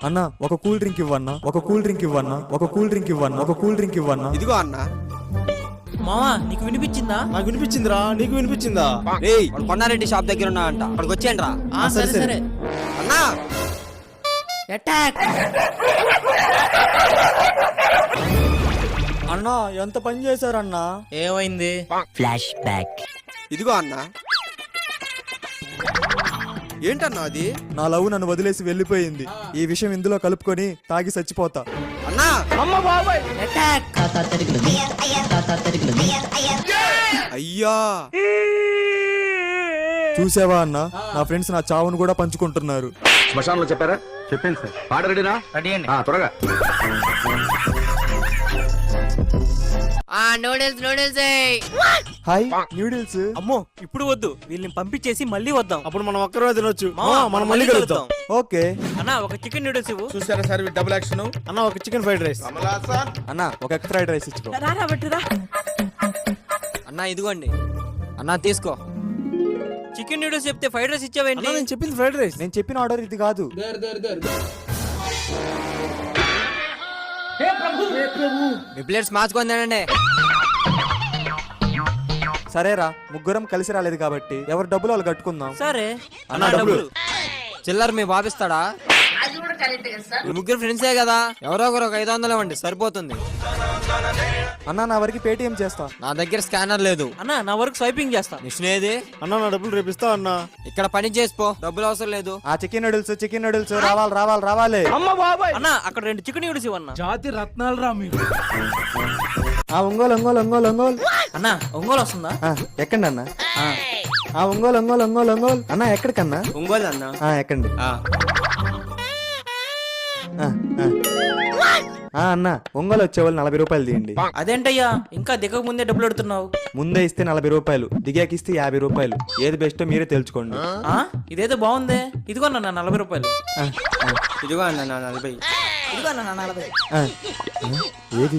అన్న ఒక cool drink ఇవ్వన్నా, ఒక కూల్ డ్రింక్ ఇవ్వన్నా, ఒక కూల్ డ్రింక్ ఇవ్వన్నా, ఒక కూల్ డ్రింక్ ఇవ్వన్నా. ఇదిగో అన్న. మావా నీకు వినిపించిందా? నాకు వినిపించిందిరా, నీకు వినిపించిందా? రేయ్ వాడు కొండారెడ్డి షాప్ దగ్గర ఉన్నా అంట, అక్కడికి వచ్చేయండి రా. సరే సరే. అన్నా అటాక్. అన్నా ఎంత పని చేశారన్నా? ఏమైంది? Flash back. ఇదిగో అన్న. ఏంటన్నా అది? నా లవ్ నన్ను వదిలేసి వెళ్ళిపోయింది. ఈ విషయం ఇందులో కలుపుకొని తాగి చచ్చిపోతా. అన్నా అటాక్. అయ్యా చూసావా అన్న, నా ఫ్రెండ్స్ నా చావును కూడా పంచుకుంటున్నారు. శ్మశానంలో చెప్పారా? చెప్పింది సార్. పాట రెడీనా? రెడీ అండి. త్వరగా. నూడిల్స్. Hi noodles. అమ్మో ఇప్పుడు వద్దు, వీళ్ళని పంపించేసి మళ్ళీ వద్దాం. అప్పుడు మనం ఒక్కరోజు తినొచ్చు. మావా, మనం మళ్ళీ కలుద్దాం. ఓకే అన్నా ఒక చికెన్ నూడిల్స్ ఇవ్వు. చూసారా సార్ డబుల్ యాక్షన్. అన్న ఒక చికెన్ ఫ్రైడ్ రైస్. అన్న ఒక ఎగ్ ఫ్రైడ్ రైస్ ఇచ్చుకో. రారా బట్టురా. అన్నా ఇదిగోండి. అన్నా తీసుకో. చికెన్ నూడిల్స్ చెప్తే ఫ్రైడ్ రైస్ ఇచ్చావేంటి? నేను చెప్పింది ఫ్రైడ్ రైస్. నేను చెప్పిన ఆర్డర్ ఇది కాదు. మీ ప్లేట్స్ మార్చుకొని తినండి. సరేరా, ముగ్గురం కలిసి రాలేదు కాబట్టి ఎవరు డబ్బులు వాళ్ళు కట్టుకుందాం. సరే అన్నా డబ్బులు. చిల్లర మీ బాబిస్తాడా? మీ ముగ్గురు ఫ్రెండ్సే కదా, ఎవరో ఒకరు ఒక 500 ఇవ్వండి సరిపోతుంది. అన్న నా వరకు పేటిఎం చేస్తా. నా దగ్గర స్కానర్ లేదు. అన్నా నా వరకు స్వైపింగ్ చేస్తా. మిషన్ ఏది? అన్న నా డబ్బులు రేపిస్తా అన్న. ఇక్కడ పని చేసిపో, డబ్బులు అవసరం లేదు. ఆ చికెన్ నూడిల్స్ రావాలి. అన్నా అక్కడ 2 చికెన్ నూడిల్స్ ఇవ్వన్నా. జాతి రత్నాలు రా మీరు. ఆ ఒంగోలు. అన్నా ఒంగోలు వస్తుందా? ఎక్కండి అన్న. ఆ ఒంగోలు అన్న ఎక్కడికన్నా? ఒంగోలు అన్న. ఎక్కండి. అన్న ఒంగోలు వచ్చేవాళ్ళు 40 రూపాయలు తీయండి. అదేంటయ్యా ఇంకా దిగక ముందే డబ్బులు పెడుతున్నావు? ముందే ఇస్తే 40 రూపాయలు, దిగాకి ఇస్తే 50 రూపాయలు. ఏది బెస్టో మీరే తెలుసుకోండి. ఇదేదో బాగుంది. ఇదిగో అన్న 40 రూపాయలు. ఇదిగో అన్న నా 40. ఇదిగో అన్న 40. ఏది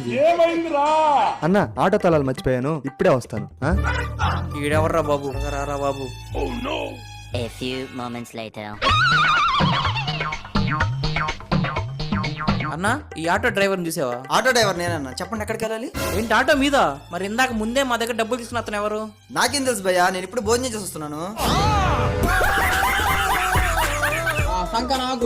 అన్న? ఆటో తలాలు మర్చిపోయాను, ఇప్పుడే వస్తాను. ఈడెవర్రా బాబు? రారా బాబు. A few moments later. అన్నా ఈ ఆటో డ్రైవర్ని చూసావా? ఆటో డ్రైవర్ నేనన్నా. చెప్పండి ఎక్కడికి వెళ్ళాలి? ఏంటి ఆటో మీద? మరి ఇందాక ముందే మా దగ్గర డబ్బులు తీసుకున్న అతను ఎవరు? నాకేం తెలుసు భయ్యా, నేను ఇప్పుడు భోజనం చేసి వస్తున్నాను.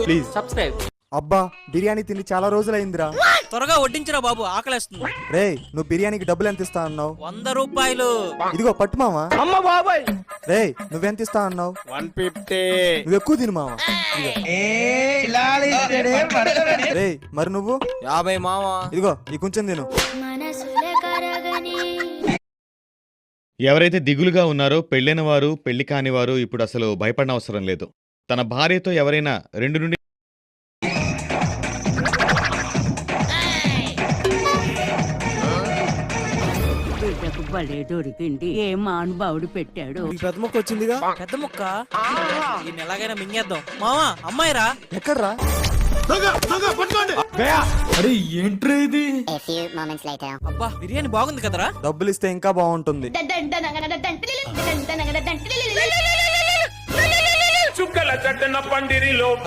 Please subscribe. అబ్బా బిర్యానీ తిని చాలా రోజులైందిరా. త్వరగా వడ్డించరా బాబు, ఆకలేస్తుంది. రే నువ్వు బిర్యానీకి డబ్బులు ఎంత ఇస్తా అన్నావు? 100 రూపాయలు. ఇదిగో పట్టు మావా. అమ్మ బాబాయ్. రే నువ్వెంత ఇస్తా అన్నావు? 150. నువ్వు ఎక్కువ తిను మావా. రే మరి నువ్వు? 50 మావా. ఇదిగో ఈ కొంచెం తిను. ఎవరైతే దిగులుగా ఉన్నారో పెళ్ళైన వారు, పెళ్లి కాని వారు ఇప్పుడు అసలు భయపడిన అవసరం లేదు. తన భార్యతో ఎవరైనా 2 నుండి దొరికింది. ఏ మానుభావుడు పెట్టాడు. పెద్ద మొక్క వచ్చిందిగా. పెద్ద ముక్క. ఈయన ఎలాగైనా మింగేద్దాం. మావా అమ్మాయిరా. ఎక్కడ్రా? అరే ఏంట్రా ఇది? A few moments later. అబ్బా బిర్యానీ బాగుంది కదరా. డబ్బులు ఇస్తే ఇంకా బాగుంటుంది.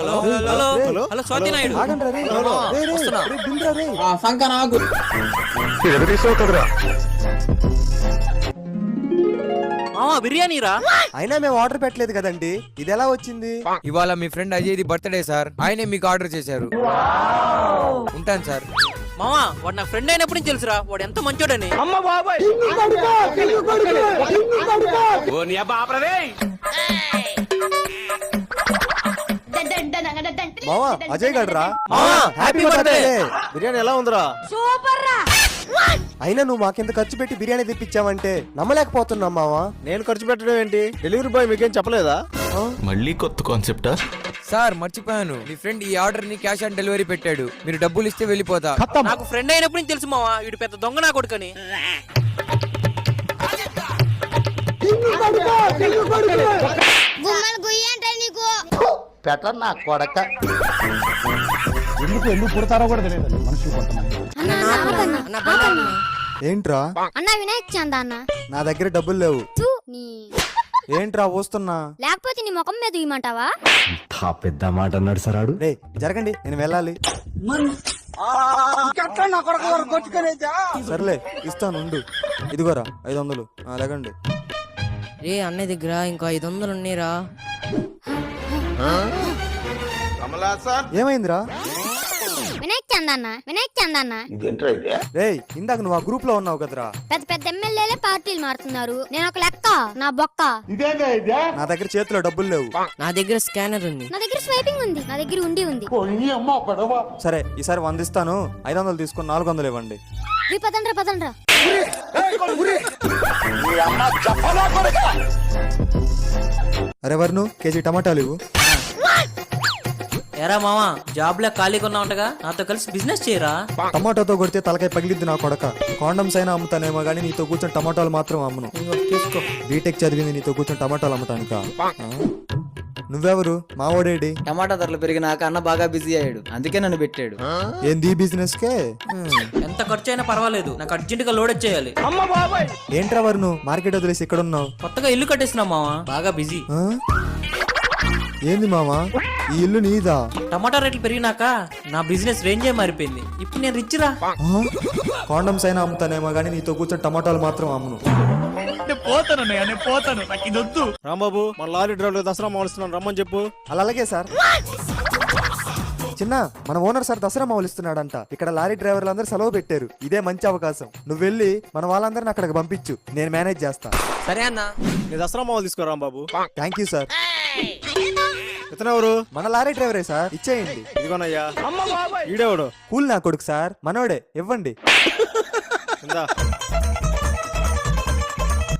Hello hello hello Swathi Naidu. ఆగండ్రా రే. రే, రే, వస్తున్నా. రే, బిల్రా రే. మావా బిర్యానీరా. అయినా మేము ఆర్డర్ పెట్టలేదు కదండి, ఇది ఎలా వచ్చింది? ఇవాళ మీ ఫ్రెండ్ అజయ్ది బర్త్డే సార్, ఆయనే మీకు ఆర్డర్ చేశారు. ఉంటాను సార్. మావా వాడు నా ఫ్రెండ్ అయినప్పుడు నుంచి తెలుసురా, వాడు ఎంత మంచోడని. అమ్మ బాబాయ్. మావా అజయ్ గడ్రా. Happy birthday. బిర్యానీ ఎలా ఉందిరా? అయినా నువ్వు మాకింత ఖర్చు పెట్టి బిర్యానీ తెప్పించావంటే నమ్మలేకపోతున్నాం మావా. నేను ఖర్చు పెట్టడం ఏంటి? డెలివరీ బాయ్ మీకేం చెప్పలేదా? మళ్ళీ కొత్త కాన్సెప్టా? సార్ మర్చిపోయాను, మీ ఫ్రెండ్ ఈ ఆర్డర్ ని క్యాష్ ఆన్ డెలివరీ పెట్టాడు. మీరు డబ్బులు ఇస్తే వెళ్ళిపోతా. నాకు ఫ్రెండ్ అయినప్పుడు నుంచి తెలుసు మావా, వీడు పెద్ద దొంగ నా కొడుకని. పెట్టన్నా కొడక. ఎందుకు పుడతారో కూడా తెలియదు మనుషులు కొంతమంది. ఏంట్రా? అన్న వినాయక్ చందా అన్న. నా దగ్గర డబ్బులు లేవు. ఏంట్రా వస్తున్నా? లేకపోతే నీ ముఖం మీద ఇమ్మంటావా? పెద్ద మాట అన్నాడు సరాడు. రే జరగండి, నేను వెళ్ళాలి. సర్లే ఇస్తాను ఉండు. ఇదిగోరా 500. లేకండి. రే అన్నయ్య దగ్గర ఇంకా 500 ఉన్నాయిరా. ఏమైందిరా? వినాయక్ చందన్న రే ఇందాక నువ్వు ఆ గ్రూప్ లో ఉన్నావు కదరా. పెద్ద పెద్ద ఎమ్మెల్యేలే పార్టీలు మారుతున్నారు, నేను ఒక లెక్క. నా బొక్క. నా దగ్గర చేతిలో డబ్బులు లేవు. నా దగ్గర స్కానర్ ఉంది. నా దగ్గర స్వైపింగ్ ఉంది. నా దగ్గర ఉంది. సరే ఈసారి 100 ఇస్తాను, 500 తీసుకొని 400 ఇవ్వండి. పదండ్రా. అరే వర్ను, కేజీ టమాటాలు ఇవ్వు. ఎరా మావా, జాబ్ లో ఖాళీగా ఉన్నా ఉంటగా, నాతో కలిసి బిజినెస్ చేయరా. టమాటాతో కొడితే తలకాయ పగిలిద్ది నా కొడక. కాండమ్స్ అయినా అమ్ముతానేమో గానీ నీతో కూర్చొని టమాటాలు మాత్రం అమ్మును. ఇంకో తీసుకో. బీటెక్ చదివింది నీతో కూర్చొని టమాటాలు అమ్మటానికా? నువ్వెవరు? మావోడేడి? టమాటా ధరలు పెరిగినాక అన్న బాగా బిజీ అయ్యాడు, అందుకే నన్ను పెట్టాడు. ఏంది బిజినెస్ కే? ఎంత ఖర్చు అయినా పర్వాలేదు, నాకు అర్జెంట్ గా లోడ్ వచ్చేయాలి. ఏంట్రా వర్ను మార్కెట్ వదిలేసి ఇక్కడ ఉన్నావు? కొత్తగా ఇల్లు కట్టేసినా మావా, బాగా బిజీ. ఏంది మామా ఈ ఇల్లు నీదా? టమాటా రేట్లు పెరిగినాక నా బిజినెస్ రేంజే మారిపోయింది. ఇప్పుడు నేను రిచ్ రా. కాండమ్స్ అయినా అమ్ముతానేమో గానీ నీతో కూర్చొని టమాటాలు మాత్రం అమ్మును. రాంబాబు మన లారీ డ్రైవర్ దసరా మాలుస్తున్నాను, రమ్మని చెప్పు. అలాగే సార్. చిన్న మన ఓనర్ సార్ దసరా మావులిస్తున్నాడంట. ఇక్కడ లారీ డ్రైవర్లు అందరూ సెలవు పెట్టారు, ఇదే మంచి అవకాశం. నువ్వు వెళ్ళి మన వాళ్ళందరిని అక్కడికి పంపించు, నేను మేనేజ్ చేస్తా. సరే అన్న. నీ దసరా మామూలు తీసుకో రాంబాబు. Thank you sir. ఇతనెవరు? మన లారీ డ్రైవరే సార్, ఇచ్చేయండి. ఇదిగోనయ్యా. ఈడేవాడు? కూల్ నా కొడుకు సార్, మనోడే, ఇవ్వండి. ఇందా.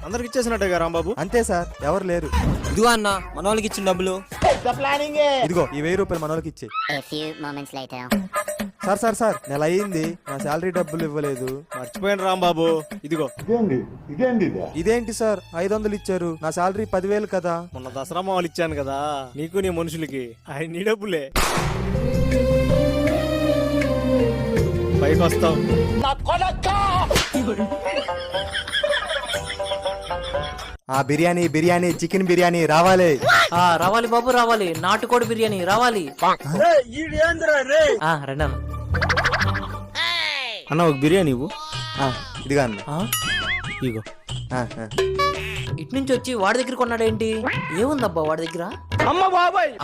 అందరికి ఇచ్చేసినట్టుగా రాంబాబు. అంతే సార్, ఎవరు లేరు. ఇదిగో అన్న, మన వాళ్ళకి ఇచ్చిన డబ్బులు. ఇదిగో ఈ 1000 రూపాయలు మన వాళ్ళకి ఇచ్చే. A few moments later. Sir నెల అయ్యింది, నా శాలరీ డబ్బులు ఇవ్వలేదు. మర్చిపోయాను రాంబాబు. ఇదిగో. ఇదేంటి సార్ 500 ఇచ్చారు, నా శాలరీ 10,000 కదా. మొన్న దసరా మామూలు ఇచ్చాను కదా నీకు నీ మనుషులకి, ఆయన నీ డబ్బులే. పైకి వస్తావు. ఆ బిర్యానీ చికెన్ బిర్యానీ రావాలి. రావాలి బాబు, రావాలి. నాటుకోడి బిర్యానీ రావాలి. రండి అన్న. అన్న ఒక బిర్యానీ ఇవ్వు. ఇదిగా అన్న. ఇగో. ఇటు నుంచి వచ్చి వాడి దగ్గర కొన్నాడేంటి? ఏముందబ్బా వాడి దగ్గర?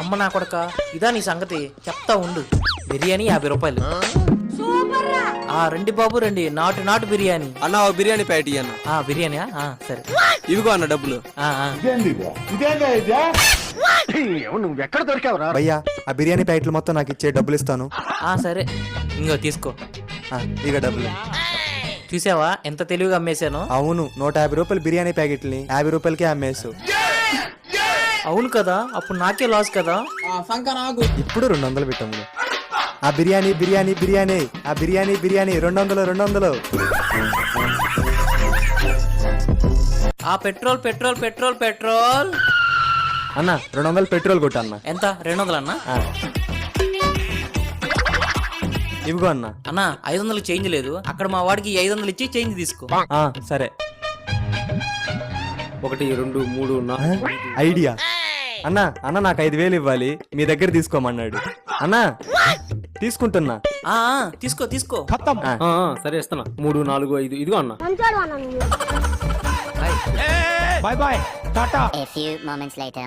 అమ్మ నా కొడక, ఇదా నీ సంగతి? చెప్తా ఉండు. బిర్యానీ 50 రూపాయలు. రండి బాబు రండి, నాటు బిర్యానీ. అన్న ఓ బిర్యానీ ప్యాటీ అన్న. బిర్యానీ సరే. ఇవిగో అన్న డబ్బులు. నువ్వు ఎక్కడ దొరికావురా? భయ్యా ఆ బిర్యానీ ప్యాకెట్లు మొత్తం నాకు ఇచ్చే, డబ్బులు ఇస్తాను. సరే, ఇంకో తీసుకో. ఇక డబ్బులు. చూసావా ఎంత తెలివిగా అమ్మేశాను? అవును, 150 రూపాయలు బిర్యానీ ప్యాకెట్ని 50 రూపాయలకే అమ్మేసు. అవును కదా, అప్పుడు నాకే లాస్ కదా. ఇప్పుడు 200 పెట్టాము. ఆ బిర్యానీ ఆ బిర్యానీ 200. పెట్రోల్ అన్న 200 పెట్రోల్ కొట్టు అన్న. ఎంత? 200 అన్న. ఇవిగో అన్న. అన్న 500 చేంజ్ లేదు, అక్కడ మా వాడికి 500 ఇచ్చి చేంజ్ తీసుకో. సరే. 1 2 3 4 ఐడియా. అన్న నాకు 5,000 ఇవ్వాలి, మీ దగ్గర తీసుకోమన్నాడు. అన్నా తీసుకుంటున్నా. తీసుకో. సరే ఇస్తున్నా. 3 4 5 ఇదిగో అన్న. బాయ్ టాటా. A few moments later.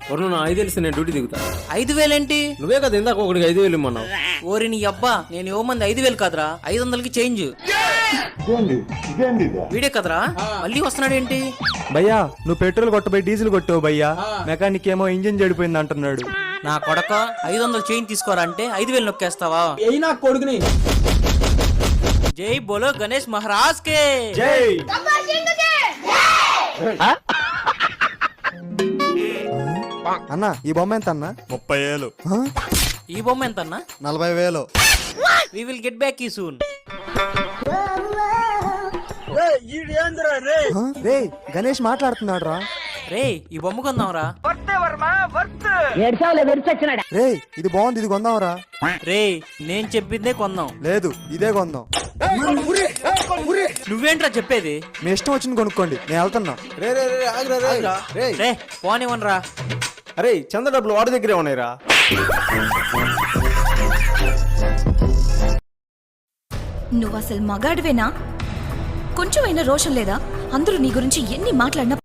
వరుణ 5,000 నేను డ్యూటీ దిగుతా. 5,000 ఏంటి? నువ్వే కదా ఇందాక ఒకటికి 5,000 ఇమ్మన్నావు. ఓరి నీ అబ్బా, నేను ఇవ్వమంది 5,000 కాదురా, 500కి చేంజ్. వీడే కదరా, మళ్ళీ వస్తున్నాడేంటి? భయ్యా నువ్వు పెట్రోల్ కొట్టబోయి డీజిల్ కొట్టావు భయ్యా, మెకానిక్ ఏమో ఇంజిన్ చెడిపోయింది అంటున్నాడు. నా కొడక 500 చేంజ్ తీసుకోరా అంటే 5,000 నొక్కేస్తావా? జై బోలో గణేష్ మహారాజ్ కే జై. అన్న ఈ బొమ్మ ఎంత అన్న? 30,000. ఈ బొమ్మ ఎంత అన్న? 40,000. We will get back you soon. రే గణేష్ మాట్లాడుతున్నాడు రా. రే ఈ బొమ్మ కొందాంరా. రే ఇది బాగుంది, ఇది కొందాంరా. రే నేను చెప్పిందే కొందాం. లేదు ఇదే కొందాం. నువ్వేంట్రా చెప్పేది? మీ ఇష్టం వచ్చింది కొనుక్కోండి, నేను వెళ్తున్నా. రే రే రే ఆగురా రే. రే రే పోనివ్వనరా. అరే చంద డబ్బులు వాడి దగ్గరే ఉన్నాయిరా. నువ్వు అసలు మగాడివేనా? కొంచెమైనా రోషం లేదా? అందరూ నీ గురించి ఎన్ని మాట్లాడినా.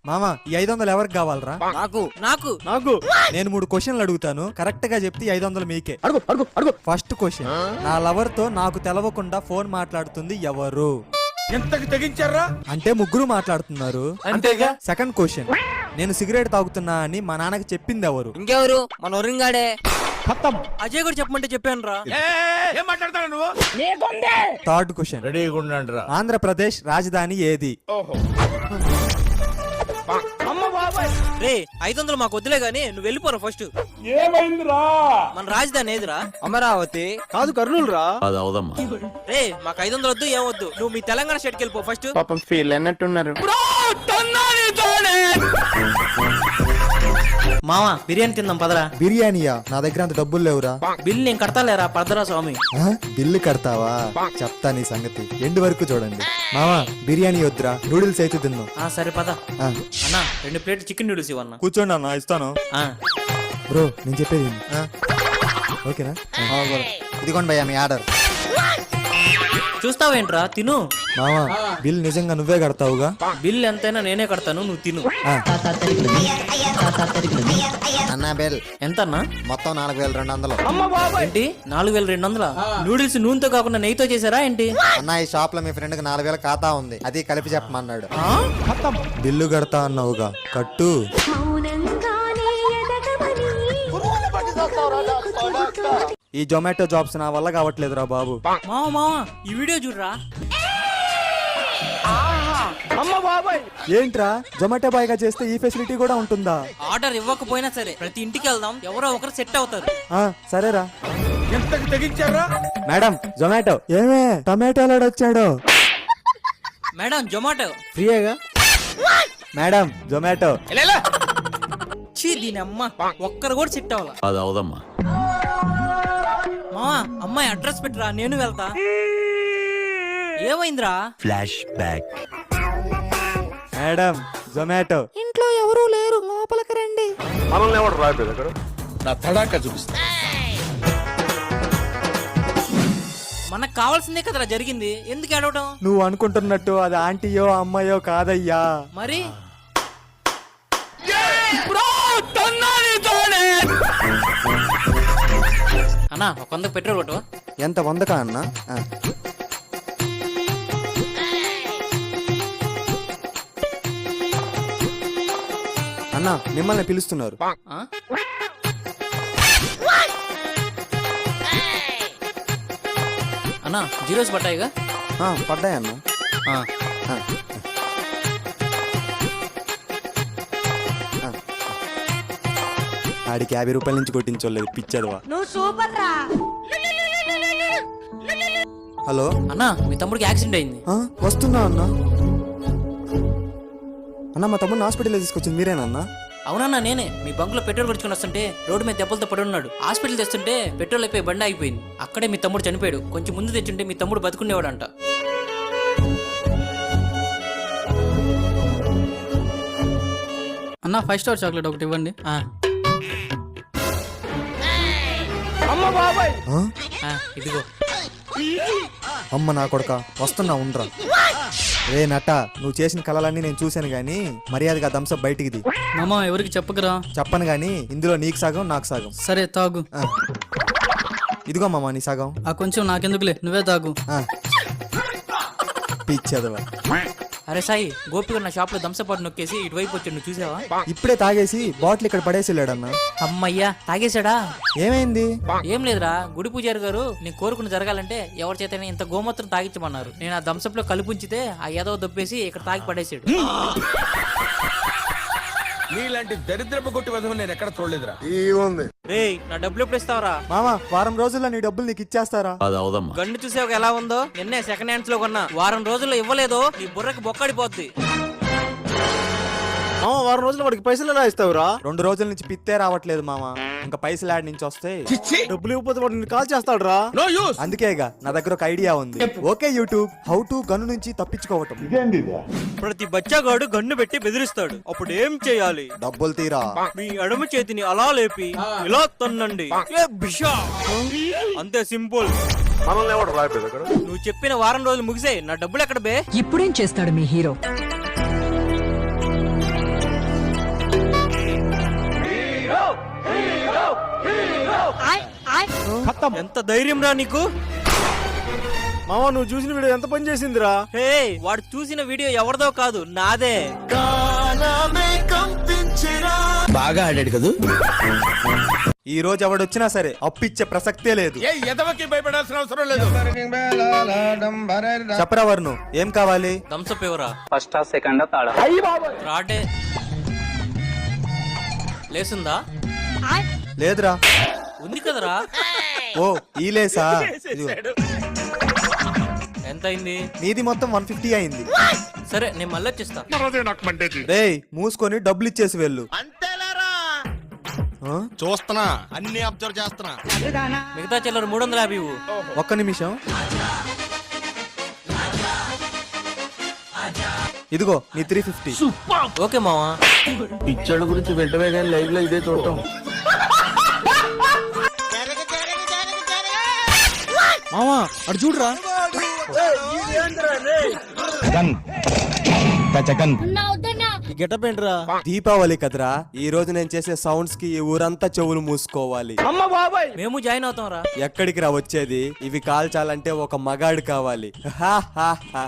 మామ ఈ 500 ఎవరికి కావాలరా? నాకు నాకు నాకు నేను 3 క్వశ్చన్లు అడుగుతాను, కరెక్ట్ గా చెప్తే 500 మీకే. అడుగు అడుగు అడుగు. ఫస్ట్ క్వశ్చన్, నా లవర్ తో నాకు తెలవకుండా ఫోన్ మాట్లాడుతుంది ఎవరు? ఎంతకి తెగించారా? అంటే ముగ్గురు మాట్లాడుతున్నారు. అంతేగా. సెకండ్ క్వశ్చన్, నేను సిగరెట్ తాగుతున్నా అని మా నాన్నకి చెప్పింది ఎవరు? ఇంకెవరు? మన ఒరింగాడే. అజయ్ కూడా చెప్పమంటే చెప్పాను రా. ఏం మాట్లాడతావు నువ్వు? థర్డ్ క్వశ్చన్, రెడీగా ఉండండి రా. ఆంధ్రప్రదేశ్ రాజధాని ఏది? రే 500 మాకు వద్దులే గానీ నువ్వు వెళ్ళిపోరా ఫస్ట్. ఏమైందిరా? మన రాజధాని ఏదిరా? అమరావతి. కాదు కర్నూలు రా. అది అవదమ్మా. రే మాకు 500 వద్దు ఏమొద్దు, నువ్వు మీ తెలంగాణ స్టేట్కి వెళ్ళిపో ఫస్ట్. పాపం ఫీల్ అన్నట్టున్నారు. మావా బిర్యానీ తిందాం పదరా. బిర్యానీయా? నా దగ్గర అంత డబ్బులు లేవురా. బిల్ నేను కడతాలేరా పడదరా స్వామి. ఆ? బిల్లు కడతావా? చెప్తా నీ సంగతి, ఎండు వరకు చూడండి. మామా బిర్యానీ వద్దురా, నూడిల్స్ అయితే తిన్నాం. సరే పద. ఆ. అన్నా 2 ప్లేట్లు చికెన్ నూడిల్స్ ఇవ్వన్నా. కూర్చోండి అన్న, ఇస్తాను. బ్రో నేను చెప్పేది విను. ఓకేనా? ఇదిగోండి భయ్యా మీ ఆర్డర్. చూస్తావేంట్రా తిను. మామా బిల్ నిజంగా నువ్వే కడతావుగా? బిల్ ఎంతైనా నేనే కడతాను, నువ్వు తిను. అన్నా బిల్ ఎంతన్నా? మొత్తం 4200. ఏంటి 4200? నూడిల్స్ నూనెతో కాకుండా నెయ్యితో చేశారా ఏంటి? అన్న ఈ షాప్ లో మీ ఫ్రెండ్ కి 4000 ఖాతా ఉంది, అది కలిపి చెప్పమన్నాడు. బిల్లు కడతా అన్నావుగా, కట్టు. ఈ జొమాటో జాబ్స్ నా వల్ల కావట్లేదురా బాబు. మావా ఈ వీడియో చూడరా. ఏంట్రా జొమాటో బాయ్ గా చేస్తే ఈ ఫెసిలిటీ కూడా ఉంటుందా? ఆర్డర్ ఇవ్వకపోయినా సరే ప్రతి ఇంటికి వెళ్దాం, ఎవరో ఒకరు సెట్ అవుతారు. సరేరా. ఎంతకి తెగించారా? మేడం జొమాటో. ఏమే టమాటోలో వచ్చాడు. మేడం జొమాటో ఫ్రీయేగా. మేడం జొమాటో. చీ దీని అమ్మ, ఒక్కరు కూడా సెట్ అవ్వాల. అది అవదమ్మా. మావా అమ్మాయి అడ్రస్ పెట్టరా, నేను వెళ్తా. ఏమైందిరా? Flash back. మేడం జొమాటో. ఇంట్లో ఎవరూ లేరు, లోపలికి రండి. మనల్ని ఎవడు రాయలేదు అక్కడ. నా తడాక చూపిస్తా. మనకు కావాల్సిందే కదరా జరిగింది, ఎందుకు ఏడవడం? నువ్వు అనుకుంటున్నట్టు అది ఆంటీయో అమ్మాయో కాదయ్యా. మరి అన్నా ఒక 100 పెట్రోల్ కొట్టు. ఎంత 100కా అన్న? అన్న మిమ్మల్ని పిలుస్తున్నారు. అన్నా జీరోస్ పట్టాయిగా? పడ్డాయి అన్న. ఆడికి 50 రూపాయల నుంచి కొట్టించోలేదు, పిచ్చదవా. నువ్వు సూపర్ రా. హలో అన్నా మీ తమ్ముడికి యాక్సిడెంట్ అయింది. వస్తున్నా అన్న. అన్న మా తమ్ముడిని హాస్పిటల్ తీసుకొచ్చింది మీరేనన్నా? అవునన్నా నేనే. మీ బంక్ లో పెట్రోల్ కొడుచుకుని వస్తుంటే రోడ్డు మీద దెబ్బలతో పడి ఉన్నాడు. హాస్పిటల్ తెస్తుంటే పెట్రోల్ అయిపోయి బండి అయిపోయింది. అక్కడే మీ తమ్ముడు చనిపోయాడు. కొంచెం ముందు తెచ్చుంటే మీ తమ్ముడు బతుకునేవాడంట. అన్న 5 స్టార్ చాక్లెట్ ఒకటి ఇవ్వండి. ఇదిగో. అమ్మ నా కొడక, వస్తున్నా ఉండ్రా. రే నట, నువ్వు చేసిన కళలన్నీ నేను చూశాను గానీ మర్యాదగా థమ్సప్ బయటికి ది. మామ ఎవరికి చెప్పకరా. చెప్పను గానీ ఇందులో నీకు సగం నాకు సగం. సరే తాగు. ఇదిగో మామ నీ సగం. కొంచెం నాకెందుకులే, నువ్వే తాగు. పిచ్చదవా. అరే సాయి, గోపిక నా షాప్ లో దంసపాటు నొక్కేసి ఇటువైపు వచ్చాడు, నువ్వు చూసావా? ఇప్పుడే తాగేసి బాటిల్ ఇక్కడ పడేసి వెళ్ళాడన్నా. అమ్మయ్యా తాగేశాడా? ఏమైంది? ఏం లేదురా, గుడి పూజారి గారు నేను కోరుకుని జరగాలంటే ఎవరి చేతనే ఇంత గోమూత్రం తాగించమన్నారు. నేను ఆ దంసప్ లో కలుపుంచితే ఆ ఏదో దొప్పేసి ఇక్కడ తాగి పడేసాడు. నీలాంటి దరిద్రపు కొట్టి వదవ నేను ఎక్కడ చూడలేదురా. రేయ్ నా డబ్బులు ఎప్పుడు ఇస్తావరా? మామ వారం రోజుల్లో నీ డబ్బులు నీకు ఇచ్చేస్తారా? అది అవదమ్మా. గన్ను చూసావు ఎలా ఉందో, నిన్నే సెకండ్ హ్యాండ్స్ లో కొన్నా. వారం రోజుల్లో ఇవ్వలేదో నీ బుర్రకి బొక్కడిపోద్ది. వారం రోజులు వాడికి పైసలు ఎలా ఇస్తావురా? 2 రోజుల నుంచి పిత్తే రావట్లేదు మామ. ఇంకా పైసలు యాడ్ నుంచి వస్తాయి. డబ్బులు ఇవ్వకపోతే వాడు నిన్ను కాల్ చేస్తాడు రా. అందుకేగా నా దగ్గర ఒక ఐడియా ఉంది. Okay YouTube, how to gun నుంచి తప్పించుకోవటం. ప్రతి బచ్చాగాడు గన్ను పెట్టి బెదిరిస్తాడు. అప్పుడు ఏం చేయాలి? డబ్బులు తీరా. మీ ఎడమ చేతిని అలా లేపి ఇలా తన్నండి. ఏ బిషా! అంతే సింపుల్. నువ్వు చెప్పిన వారం రోజులు ముగిసాయి. నా డబ్బులు ఎక్కడ బే? ఇప్పుడేం చేస్తాడు మీ హీరో? ఎంత ధైర్యం రా నీకు? మామ నువ్వు చూసిన వీడియో ఎంత పని చేసిందిరా. హే, వాడు చూసిన వీడియో ఎవరిదో కాదు, నాదే. బాగా ఆడాడు కదా. ఈ రోజు ఎవడొచ్చినా సరే అప్పిచ్చే ప్రసక్తే లేదు. భయపడాల్సిన అవసరం లేదు. చెప్పరా వర్ను, ఏం కావాలి? థమ్సప్ ఎవరా? ఫస్ట్ సెకండ్ తాడా రాటే లేసుందా? లేదురా. ఉంది కదరా. ఓ ఈ లేసా? ఇదిగో. ఎంత అయింది? నీది మొత్తం 150 అయింది. సరే నేను మళ్ళీ వచ్చేస్తా. రేయ్ మూసుకొని డబ్బులు ఇచ్చేసి వెళ్ళు. ఆ? చూస్తున్నా, అన్ని అబ్జర్వ్ చేస్తున్నా. మిగతా చిల్లర 350 ఇవ్వు. ఒక్క నిమిషం. ఇదిగో నీ 350. ఓకే మావా. పిచ్చోళ్ళ గురించి వెంటనే కానీ లైవ్ లో ఇదే చూడటం. మామా అటు చూడరా. ఈ గెటప్ ఏంట్రా. దీపావళి కదరా, ఈ రోజు నేను చేసే సౌండ్స్ కి ఈ ఊరంతా చెవులు మూసుకోవాలి. మేము జాయిన్ అవుతాం రా. ఎక్కడికి రా వచ్చేది? ఇవి కాల్చాలంటే ఒక మగాడు కావాలి. హా, హా, హా.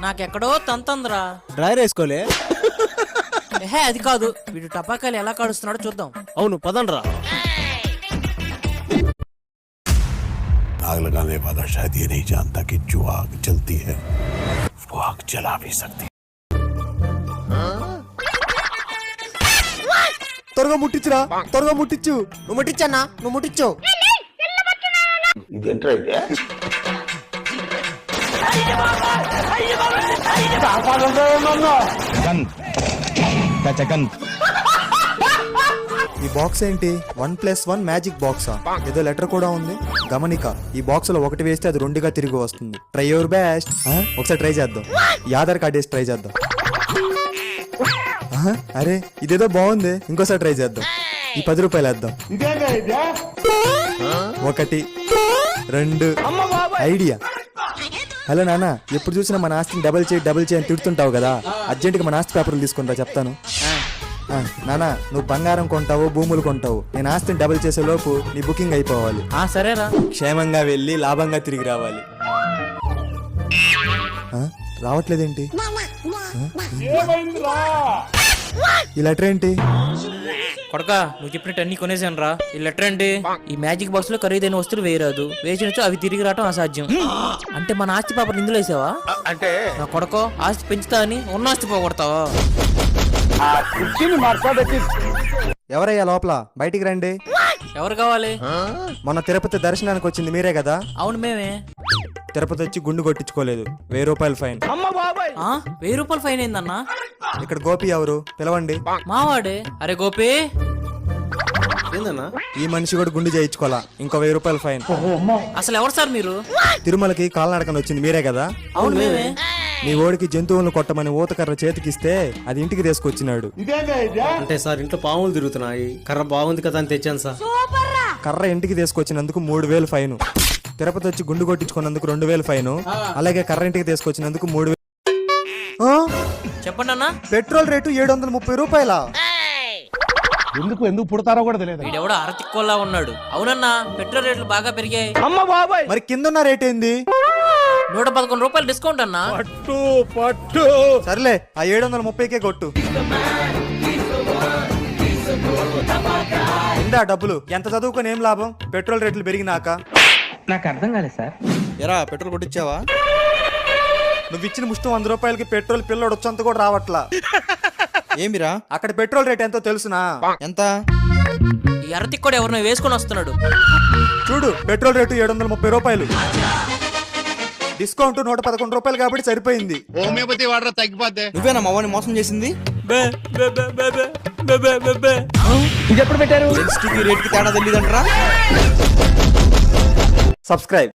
నాకెక్కడో తంతందిరా. డ్రైర్ వేసుకోలే. ఏహే అది కాదు, వీడు టపాకాయలు ఎలా కాడుస్తున్నాడో చూద్దాం. అవును పదండ్రా. आग लगाने वाला शायद ये नहीं जानता कि जो आग जलती है वो आग जला भी सकती है. త్వరగా ముట్టించురా, త్వరగా ముట్టించు. నువ్వు ముట్టించన్నా, నువ్వు ముట్టించు. ఈ బాక్స్ ఏంటి? 1+1 మ్యాజిక్ బాక్సా? ఏదో లెటర్ కూడా ఉంది. గమనిక, ఈ బాక్స్ లో ఒకటి వేస్తే అది రెండుగా తిరిగి వస్తుంది. Try your best. ఒకసారి ట్రై చేద్దాం. ఈ ఆధార్ కార్డ్ వేసి ట్రై చేద్దాం. అరే ఇదేదో బాగుంది, ఇంకోసారి ట్రై చేద్దాం. ఈ 10 రూపాయలు వేద్దాం. 1 2 ఐడియా. హలో నాన్న, ఎప్పుడు చూసినా మన ఆస్తిని డబుల్ చేయి అని తిడుతుంటావు కదా, అర్జెంట్గా మన ఆస్తి పేపర్లు తీసుకుంటా చెప్తాను. నానా, నువ్వు బంగారం కొంటావు, భూములు కొంటావు. నేను ఆస్తిని డబుల్ చేసే లోపు నీ బుకింగ్ అయిపోవాలి. సరేరా. క్షేమంగా వెళ్ళి లాభంగా తిరిగి రావాలి. రావట్లేదేంటి? ఈ లెటర్ ఏంటి? కొడకా నువ్వు చెప్పినట్టు అన్ని కొనేసాను రా. ఈ లెటర్ ఏంటి? ఈ మ్యాజిక్ బాక్స్ లో ఖరీదైన వస్తువులు వేయరాదు, వేసినచ్చు అవి తిరిగి రావటం అసాధ్యం. అంటే మన ఆస్తి పాపర్ ఇందులో వేసావా? అంటే నా కొడకో, ఆస్తి పెంచుతా అని ఉన్న ఆస్తి పోగొడతావా? ఎవరయ్యా లోపల? బయటికి రండి. ఎవరు కావాలి? మొన్న తిరుపతి దర్శనానికి వచ్చింది మీరే కదా? అవును మేమే. తిరుపతి వచ్చి గుండు కొట్టించుకోలేదు, 1000 రూపాయలు ఫైన్. 1000 రూపాయలు ఫైన్ ఏందన్నా? ఇక్కడ గోపి ఎవరు? పిలవండి. మావాడే. అరే గోపి. ఏందన్నా? ఈ మనిషి కూడా గుండు చేయించుకోవాలా, ఇంకో 1000 రూపాయలు ఫైన్. అసలు ఎవరు సార్ మీరు? తిరుమలకి కాలినడకన వచ్చింది మీరే కదా? అవును మేమే. మీ ఓడికి జంతువులను కొట్టమని ఊతకర్ర చేతికిస్తే అది ఇంటికి తీసుకొచ్చినాడు. అంటే సార్ ఇంట్లో పాములు తిరుగుతున్నాయి, కర్ర బాగుంది కదా అని తెచ్చాను సార్. కర్ర ఇంటికి తీసుకొచ్చినందుకు 3000 ఫైన్. తిరుపతి వచ్చి గుండు కొట్టించుకున్నందుకు 2000 ఫైన్. అలాగే కర్ర ఇంటికి తీసుకొచ్చినందుకు 3000. చెప్పండి అన్న. పెట్రోల్ రేటు 730 రూపాయల. ఎందుకు పుడతారో కూడా తెలియదు. వీడెవడో అరతిక్కోలా ఉన్నాడు. అవునన్నా, పెట్రోల్ రేట్లు బాగా పెరిగాయి. మరి కింద రేట్ ఏంది? 111 రూపాయలు డిస్కౌంట్ అన్నా. పట్టు సర్లే, ఆ 730కే కొట్టు. ఇందా డబ్బులు. ఎంత చదువుకొని ఏం లాభం, పెట్రోల్ రేట్లు పెరిగినాక. నాకు అర్థం కాలేదు సార్. ఎరా పెట్రోల్ కొట్టించావా? నువ్వు ఇచ్చిన ముష్టం 100 రూపాయలకి పెట్రోల్ పిల్లడు వచ్చంత కూడా రావట్లా. ఏమిరా అక్కడ పెట్రోల్ రేట్ ఎంతో తెలుసునా? ఎంత? ఈ అరతిక్కోడు ఎవరినో వేసుకొని వస్తున్నాడు. చూడు, పెట్రోల్ రేటు 730 రూపాయలు. డిస్కౌంట్ 111 రూపాయలు కాబట్టి సరిపోయింది. హోమియోపతి వాటర్ తగ్గిపోతే నువ్వేనా మావాని మోసం చేసింది? బే బే బే బే బే బే బే బే బే. ఇది ఎప్పుడు పెట్టారు? రేట్ కి తేడా తెలియదంటారా? సబ్స్క్రైబ్